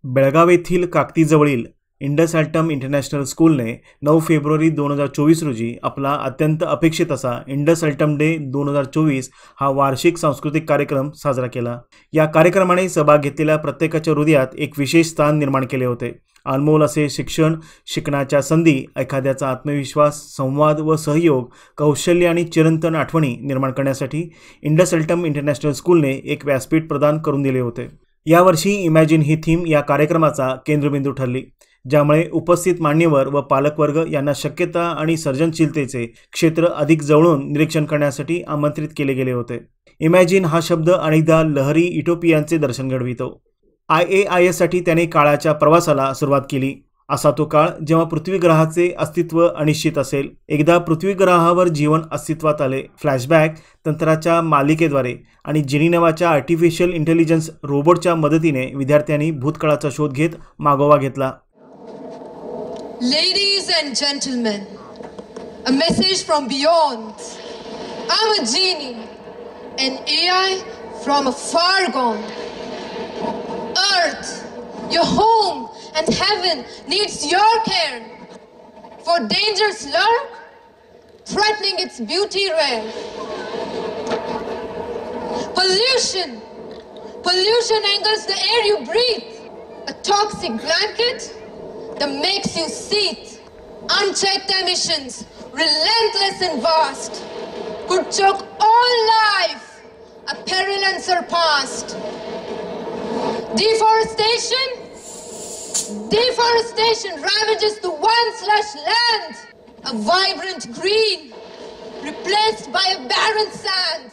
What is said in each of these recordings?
बेळगाव येथील काकतीजवळील Indus अल्टम international स्कूलने 9 February 2024 रोजी आपला अत्यंत अपेक्षित असा इंडस अल्टम डे 2024 हा वार्षिक सांस्कृतिक कार्यक्रम साजरा केला। या कार्यक्रमाने सहभाग घेतलेल्या प्रत्येकाच्या हृदयात एक विशेष स्थान निर्माण केले होते। अनमोल असे शिक्षण, शिकण्याच्या संधी, एखाद्याचा आत्मविश्वास, संवाद व सहयोग, कौशल्य आणि चिरंतन आठवणी निर्माण करण्यासाठी इंडस अल्टम इंटरनॅशनल स्कूलने एक व्यासपीठ प्रदान करून दिले होते। यावर्षी इमॅजिन ही थीम या कार्यक्रमाचा केंद्रबिंदू ठरली, ज्यामुळे उपस्थित मान्यवर व पालकवर्ग यांना शक्यता आणि सर्जनशीलतेचे क्षेत्र अधिक जवळून निरीक्षण करण्यासाठी आमंत्रित केले गेले होते। इमॅजिन हा शब्द अनेकदा लहरी युटोपियांचे दर्शन घडवितो। IAIS साठी त्याने काळाच्या प्रवासाला सुरुवात केली। असा तो काळ जेव्हा पृथ्वी ग्रहाचे अस्तित्व अनिश्चित असेल। एकदा पृथ्वी ग्रहावर जीवन अस्तित्वात आले। फ्लॅशबॅक तंत्राच्या मालिकेद्वारे आणि जिनी नावाच्या आर्टिफिशियल इंटेलिजन्स रोबोटच्या मदतीने विद्यार्थ्यांनी भूतकाळाचा शोध घेत मागोवा घेतला। Ladies and gentlemen, a message from beyond. I'm a genie, an AI from a far gone. Earth, your home and heaven needs your care. For dangers lurk, threatening its beauty rare. Pollution angers the air you breathe. A toxic blanket that makes you seethe. Unchecked emissions, relentless and vast, could choke all life, a peril unsurpassed. Deforestation ravages the once lush land, a vibrant green replaced by a barren sand.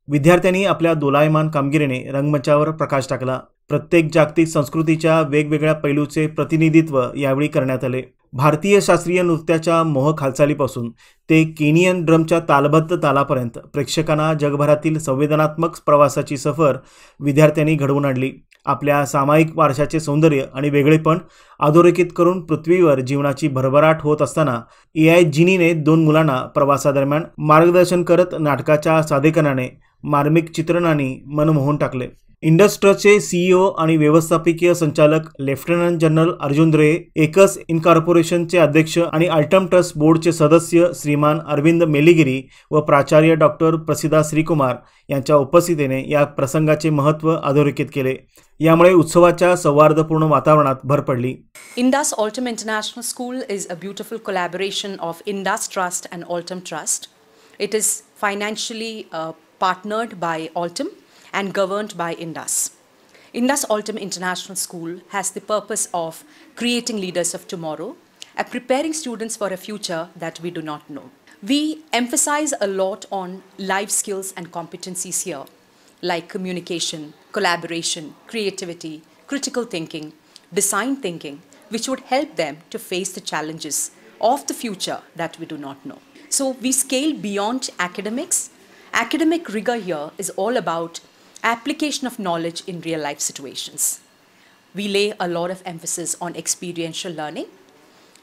विद्यार्थ्यांनी आपल्या दोलायमान कामगिरीने रंगमंचावर प्रकाश टाकला। प्रत्येक जागतिक संस्कृतीच्या वेगवेगळ्या पैलूचे प्रतिनिधित्व यावेळी करण्यात आले। भारतीय शास्त्रीय नृत्याच्या मोहक हालचालीपासून ते केनियन ड्रमच्या तालबद्ध तालापर्यंत प्रेक्षकांना जगभरातील संवेदनात्मक प्रवासाची सफर विद्यार्थ्यांनी घडवून आणली। आपल्या सामायिक वारशाचे सौंदर्य आणि वेगळेपण अधोरेखित करून पृथ्वीवर जीवनाची भरभराट होत असताना AI जिनीने 2 मुलांना प्रवासादरम्यान मार्गदर्शन करत नाटकाच्या सादरीकरणाने मार्मिक चित्रणाने मन मोहून टाकले। इंडस ट्रस्टचे CEO आणि व्यवस्थापकीय संचालक लेफ्टनंट जनरल अर्जुन रे, एकस इनकॉर्पोरेशनचे अध्यक्ष आणि अल्टम ट्रस्ट बोर्डचे सदस्य श्रीमान अरविंद मेलीगिरी व प्राचार्य डॉक्टर प्रसिद्धा श्रीकुमार यांच्या उपस्थितीने या प्रसंगाचे महत्त्व अधोरेखित केले। यामुळे उत्सवाच्या सौहार्दपूर्ण वातावरणात भर पडली। Indus Altum International School is a beautiful collaboration of Indus Trust and Altum Trust. It is financially partnered by Altum and governed by Indus. Indus Altum International School has the purpose of creating leaders of tomorrow and preparing students for a future that we do not know. We emphasize a lot on life skills and competencies here, like communication, collaboration, creativity, critical thinking, design thinking, which would help them to face the challenges of the future that we do not know. So we scale beyond academics. Academic rigor here is all about application of knowledge in real life situations. We lay a lot of emphasis on experiential learning.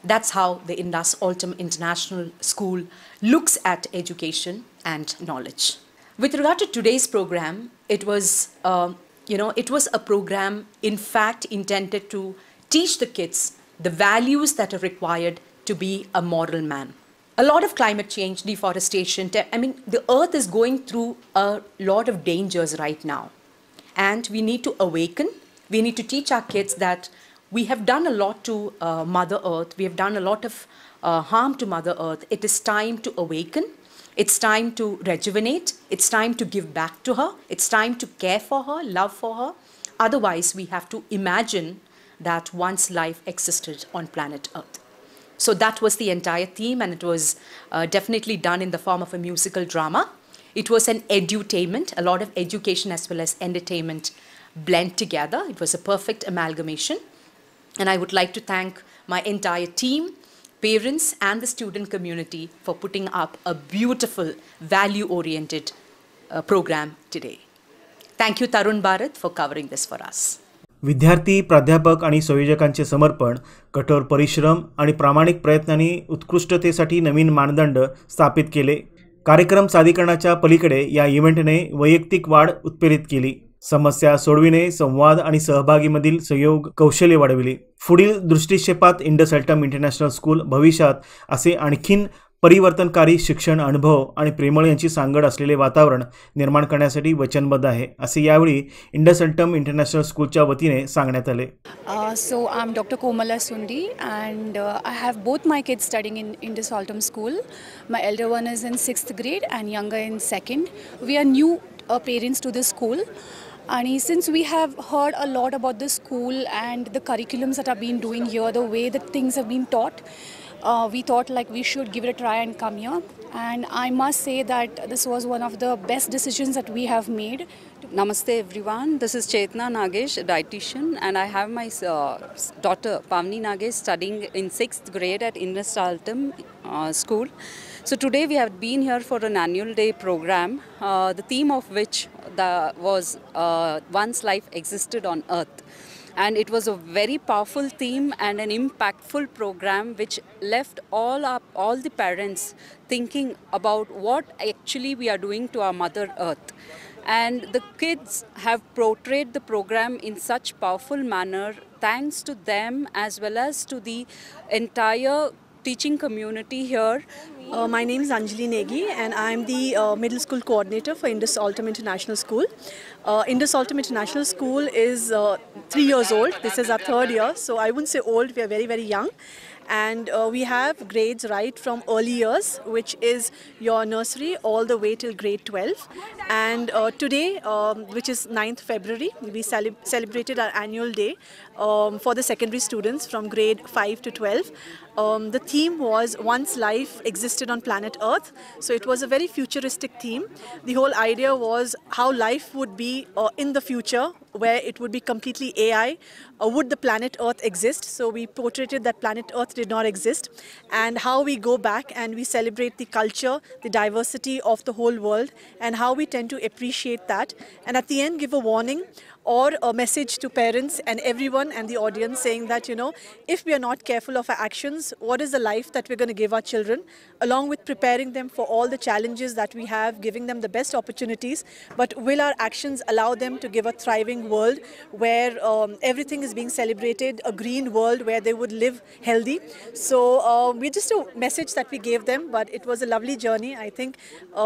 That's how the Indus Altum International School looks at education and knowledge. With regard to today's program, it was a program in fact intended to teach the kids the values that are required to be a moral man. A lot of climate change, deforestation, the earth is going through a lot of dangers right now. And we need to awaken. We need to teach our kids that we have done a lot to Mother Earth. We have done a lot of harm to Mother Earth. It is time to awaken. It's time to rejuvenate. It's time to give back to her. It's time to care for her, love for her. Otherwise, we have to imagine that once life existed on planet Earth. So that was the entire theme, and it was definitely done in the form of a musical drama. It was an edutainment, a lot of education as well as entertainment blend together. It was a perfect amalgamation. And I would like to thank my entire team, parents and the student community for putting up a beautiful, value-oriented program today. Thank you, Tarun Bharat, for covering this for us. विद्यार्थी, प्राध्यापक आणि संयोजकांचे समर्पण, कठोर परिश्रम आणि प्रामाणिक प्रयत्नांनी उत्कृष्टतेसाठी नवीन मानदंड स्थापित केले। कार्यक्रम सादरीकरणाच्या पलीकडे या इव्हेंटने वैयक्तिक वाढ उत्प्रेरित केली। समस्या सोडविणे, संवाद आणि सहभागीमधील सहयोग कौशल्य वाढविले. पुढील दृष्टिक्षेपात इंडस अल्टम इंटरनॅशनल स्कूल भविष्यात असे आणखीन परिवर्तनकारी शिक्षण अनुभव आणि प्रेमळ यांची सांगड असलेले वातावरण निर्माण करण्यासाठी वचनबद्ध आहे, असे यावेळी इंडस अल्टम इंटरनॅशनल स्कूलच्या वतीने सांगण्यात आले. So I'm Dr. Komala Sundi, and I have both my kids studying in Indus Altum School. My elder one is in 6th grade and younger in 2nd. We are new parents to this school. And since we have heard a lot about the school and the curriculums that are being doing here, the way that things have been taught, we thought like we should give it a try and come here. And I must say that this was one of the best decisions that we have made. Namaste everyone, this is Chetna Nagesh, a dietitian, and I have my daughter Pavni Nagesh studying in 6th grade at Indus Altum School. So today we have been here for an annual day program, the theme of which was Once Life Existed on Earth. And it was a very powerful theme and an impactful program which left all the parents thinking about what actually we are doing to our Mother Earth. And the kids have portrayed the program in such powerful manner, thanks to them as well as to the entire teaching community here. My name is Anjali Negi, and I am the middle school coordinator for Indus Altum International School. Indus Altum International School is 3 years old. This is our 3rd year, so I wouldn't say old, we are very, very young. And we have grades right from early years, which is your nursery, all the way till grade 12. And today, which is 9th February, we celebrated our annual day for the secondary students from grade 5 to 12. The theme was Once Life Existed on Planet Earth. So it was a very futuristic theme. The whole idea was how life would be in the future, where it would be completely AI. Would the planet Earth exist? So we portrayed that planet Earth did not exist, and how we go back and we celebrate the culture, the diversity of the whole world, and how we tend to appreciate that. And at the end, give a warning or a message to parents and everyone and the audience, saying that, you know, if we are not careful of our actions, what is the life that we're going to give our children, along with preparing them for all the challenges that we have, giving them the best opportunities, but will our actions allow them to give a thriving world where everything is being celebrated, a green world where they would live healthy. So we just a message that we gave them, but it was a lovely journey. I think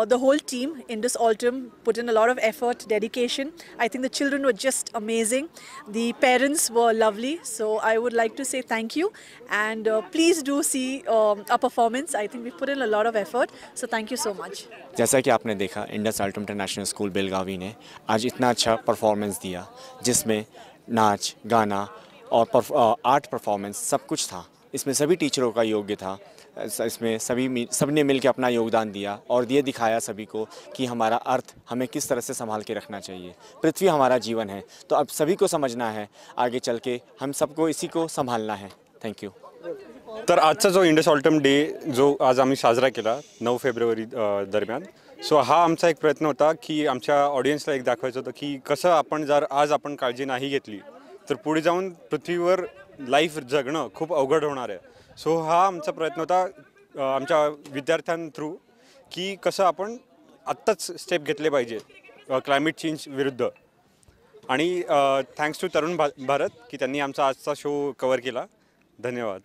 the whole team, Indus Altum, put in a lot of effort, dedication. I think the children were just amazing. The parents were lovely. So I would like to say thank you, and please do see our performance. I think we put in a lot of effort. So thank you so much. जैसा कि आपने देखा, Indus अल्टम international school Belagavi ने आज इतना अच्छा performance दिया, जिसमें नाच, गाना और आर्ट परफॉर्मेंस सब कुछ था. इसमें सभी टीचरों का योग्य था. इसमें सबने मिलकर अपना योगदान दिया और ये दिखाया सभी को कि हमारा अर्थ हमें किस तरह से संभाल के रखना चाहिए. पृथ्वी हमारा जीवन है, तो अब सभी को समझना है, आगे चल के हम सबको इसी को संभालना है. Thank you. तर आजचा जो इंडस ऑल्टम डे जो आज आम्ही साजरा केला 9 फेब्रुवारी दरम्यान, सो हा आमचा एक प्रयत्न होता की आमच्या ऑडियन्सला एक दाखवायचं होतं की कसं आपण जर आज आपण काळजी नाही घेतली तर पुढे जाऊन पृथ्वीवर लाईफ जगणं खूप अवघड होणार आहे. सो हा आमचा प्रयत्न होता आमच्या विद्यार्थ्यांथ्रू की कसं आपण आत्ताच स्टेप घेतले पाहिजे क्लायमेट चेंज विरुद्ध. आणि थँक्स टू तरुण भारत की त्यांनी आमचा आजचा शो कव्हर केला. धन्यवाद.